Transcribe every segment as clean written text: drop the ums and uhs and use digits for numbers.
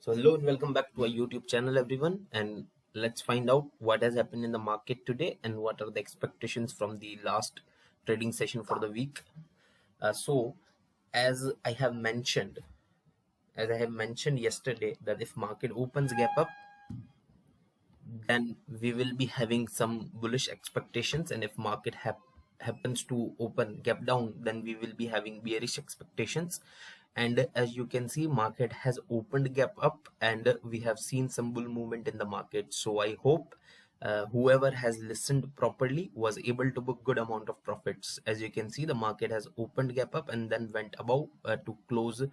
So hello and welcome back to our YouTube channel, everyone, and let's find out what has happened in the market today and what are the expectations from the last trading session for the week. So as I have mentioned, yesterday, that if market opens gap up, then we will be having some bullish expectations, and if market happens to open gap down, then we will be having bearish expectations. And as you can see, market has opened gap up and we have seen some bull movement in the market. So I hope whoever has listened properly was able to book good amount of profits. As you can see, the market has opened gap up and then went above to close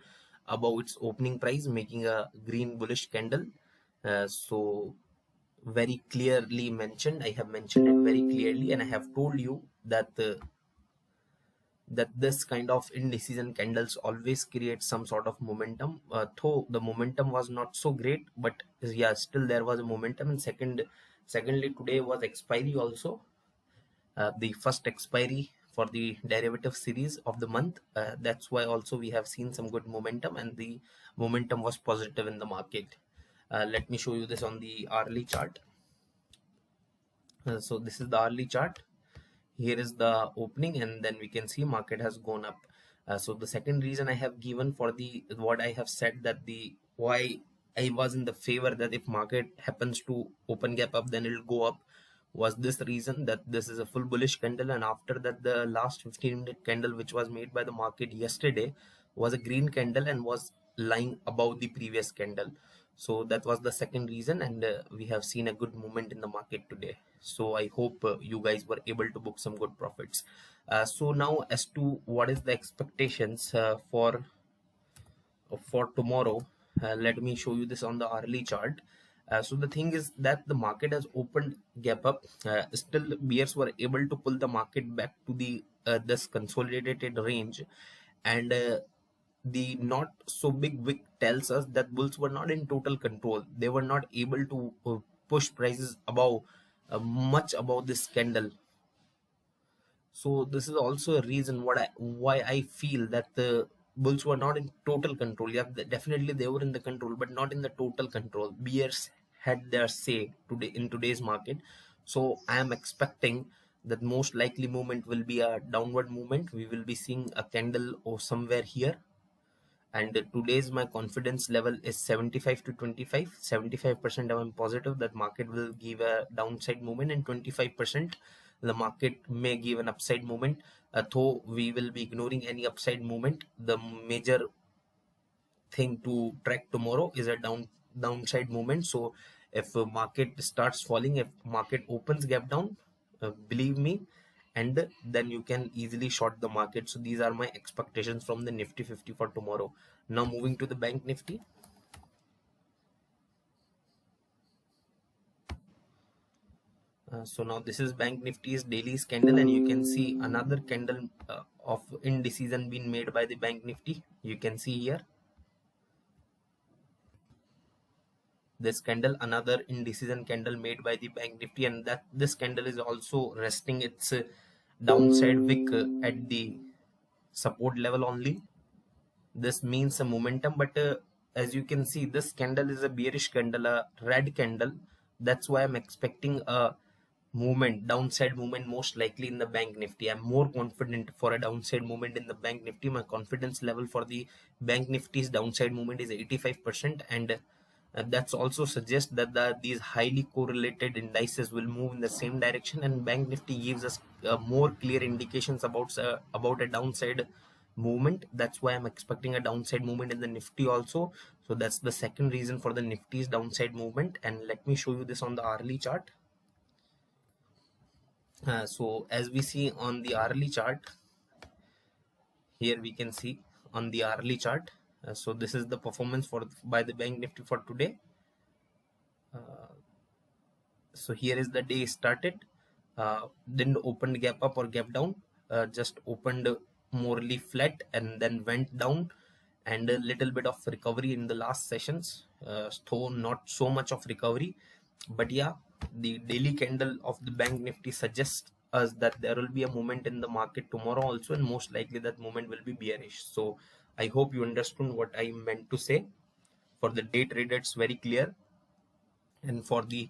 above its opening price, making a green bullish candle. So very clearly mentioned, I have mentioned it very clearly, and I have told you that that this kind of indecision candles always create some sort of momentum, though the momentum was not so great, but yeah, still there was a momentum. And secondly, today was expiry also, the first expiry for the derivative series of the month. That's why also we have seen some good momentum, and the momentum was positive in the market. Let me show you this on the hourly chart. So this is the hourly chart. Here is the opening, and then we can see market has gone up. So the second reason I have given for the what I have said, that the why I was in the favor that if market happens to open gap up, then it'll go up, was this reason, that this is a full bullish candle, and after that the last 15-minute candle which was made by the market yesterday was a green candle and was lying above the previous candle. So that was the second reason, and we have seen a good movement in the market today. So I hope you guys were able to book some good profits. So now, as to what is the expectations for tomorrow, let me show you this on the hourly chart. So the thing is that the market has opened gap up. Still bears were able to pull the market back to the this consolidated range, and the not so big wick tells us that bulls were not in total control. They were not able to push prices above much above this candle. So this is also a reason why I feel that the bulls were not in total control. Yeah, definitely they were in the control, but not in the total control. Bears had their say today in today's market. So I am expecting that most likely movement will be a downward movement. We will be seeing a candle or somewhere here, and today's my confidence level is 75 to 25. 75% I'm positive that market will give a downside movement, and 25% the market may give an upside movement. Though we will be ignoring any upside movement, the major thing to track tomorrow is a downside movement. So if market starts falling, if market opens gap down, believe me, and then you can easily short the market. So these are my expectations from the Nifty 50 for tomorrow. Now moving to the Bank Nifty. So now this is Bank Nifty's daily candle, and you can see another candle of indecision being made by the Bank Nifty. You can see here this candle, another indecision candle made by the Bank Nifty, and that this candle is also resting its downside wick at the support level only. This means a momentum, but as you can see, this candle is a bearish candle, a red candle. That's why I'm expecting a movement, downside movement, most likely in the Bank Nifty. I'm more confident for a downside movement in the Bank Nifty. My confidence level for the Bank Nifty's downside movement is 85%, and that's also suggests that these highly correlated indices will move in the same direction, and Bank Nifty gives us more clear indications about a downside movement. That's why I'm expecting a downside movement in the Nifty also. So that's the second reason for the Nifty's downside movement. And let me show you this on the hourly chart. So as we see on the hourly chart, here we can see on the hourly chart. So this is the performance by the Bank Nifty for today. So here is the day started, didn't open gap up or gap down, just opened morely flat and then went down, and a little bit of recovery in the last sessions, though not so much of recovery. But yeah, the daily candle of the Bank Nifty suggests us that there will be a movement in the market tomorrow also, and most likely that movement will be bearish. So I hope you understood what I meant to say. For the day trader, it's very clear, and for the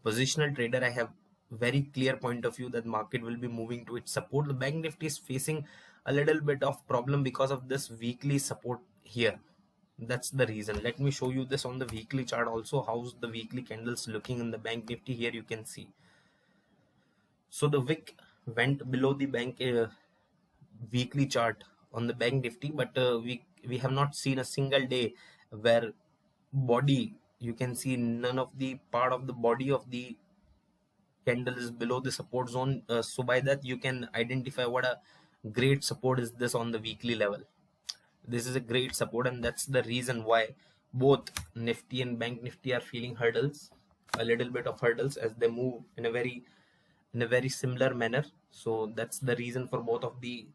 positional trader, I have very clear point of view that market will be moving to its support. The bank nifty is facing a little bit of problem because of this weekly support here. That's the reason. Let me show you this on the weekly chart also. How's the weekly candles looking in the bank nifty? Here you can see. So the wick went below the bank weekly chart on the bank nifty, but we have not seen a single day where body, you can see none of the part of the body of the candle is below the support zone. So by that you can identify what a great support is this on the weekly level. This is a great support, and that's the reason why both nifty and bank nifty are feeling hurdles, a little bit of hurdles, as they move in a very similar manner. So that's the reason for both of the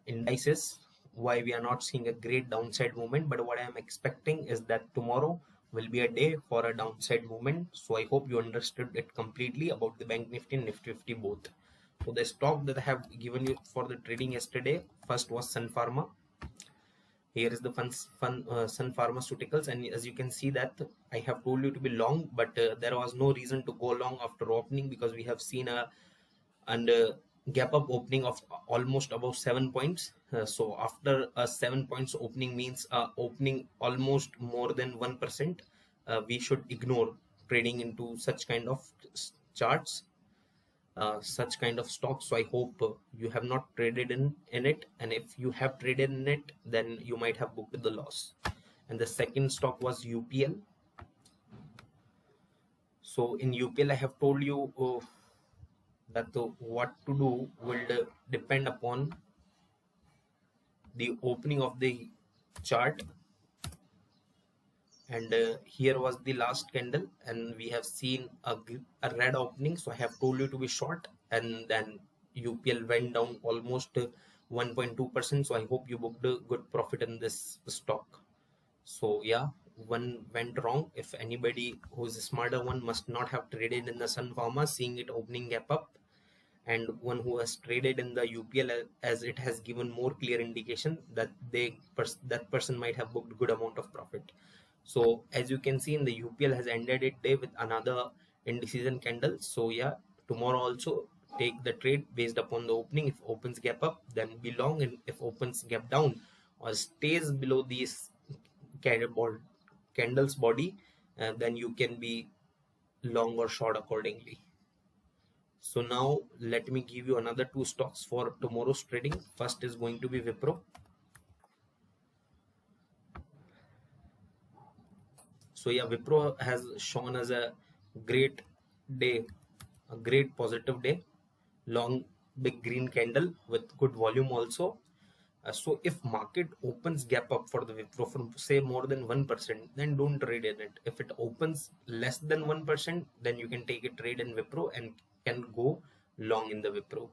indices why we are not seeing a great downside movement. But what I am expecting is that tomorrow will be a day for a downside movement. So I hope you understood it completely about the bank nifty and nifty 50 both. So the stock that I have given you for the trading yesterday, first was Sun Pharma. Here is the Sun Pharmaceuticals, and as you can see that I have told you to be long, but there was no reason to go long after opening, because we have seen a gap up opening of almost above 7 points. So after a 7 points opening means opening almost more than 1%. We should ignore trading into such kind of charts, such kind of stocks. So I hope you have not traded in it, and if you have traded in it, then you might have booked the loss. And the second stock was UPL. So in UPL, I have told you that what to do will depend upon the opening of the chart. And here was the last candle, and we have seen a red opening. So I have told you to be short, and then UPL went down almost 1.2%. So I hope you booked a good profit in this stock. So yeah, one went wrong. If anybody who's a smarter one must not have traded in the Sun Pharma, seeing it opening gap up, and one who has traded in the UPL, as it has given more clear indication that that person might have booked good amount of profit. So as you can see, in the UPL has ended it day with another indecision candle. So yeah, tomorrow also take the trade based upon the opening. If opens gap up, then be long, and if opens gap down or stays below these candles body, then you can be long or short accordingly. So now let me give you another two stocks for tomorrow's trading. First is going to be Wipro. So yeah, Wipro has shown as a great day, a great positive day, long big green candle with good volume also. So if market opens gap up for the Wipro from say more than 1%, then don't trade in it. If it opens less than 1%, then you can take a trade in Wipro and can go long in the Wipro.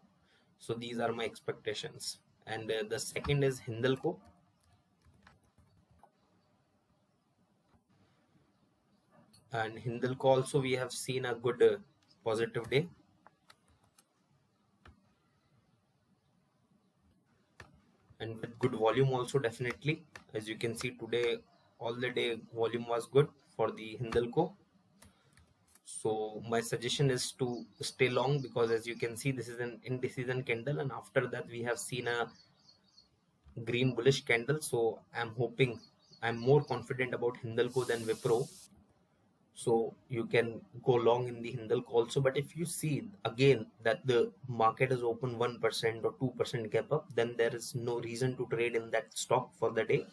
So these are my expectations. And the second is Hindalco. And Hindalco also we have seen a good positive day. And with good volume also, definitely. As you can see today, all the day volume was good for the Hindalco. So my suggestion is to stay long, because as you can see, this is an indecision candle, and after that we have seen a green bullish candle. So I'm more confident about Hindalco than Wipro. So you can go long in the Hindalco also. But if you see again that the market is open 1% or 2% gap up, then there is no reason to trade in that stock for the day.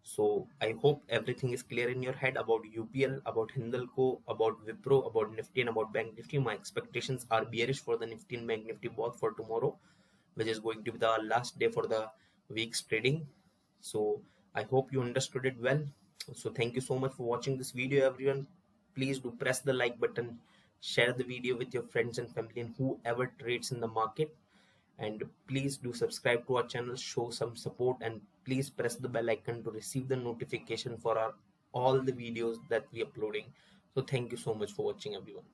So I hope everything is clear in your head about UPL, about Hindalco, about Wipro, about Nifty, and about Bank Nifty. My expectations are bearish for the Nifty and Bank Nifty both for tomorrow, which is going to be the last day for the week's trading. So I hope you understood it well. So thank you so much for watching this video, everyone. Please do press the like button, share the video with your friends and family and whoever trades in the market. And please do subscribe to our channel, show some support, and please press the bell icon to receive the notification for all the videos that we are uploading. So thank you so much for watching, everyone.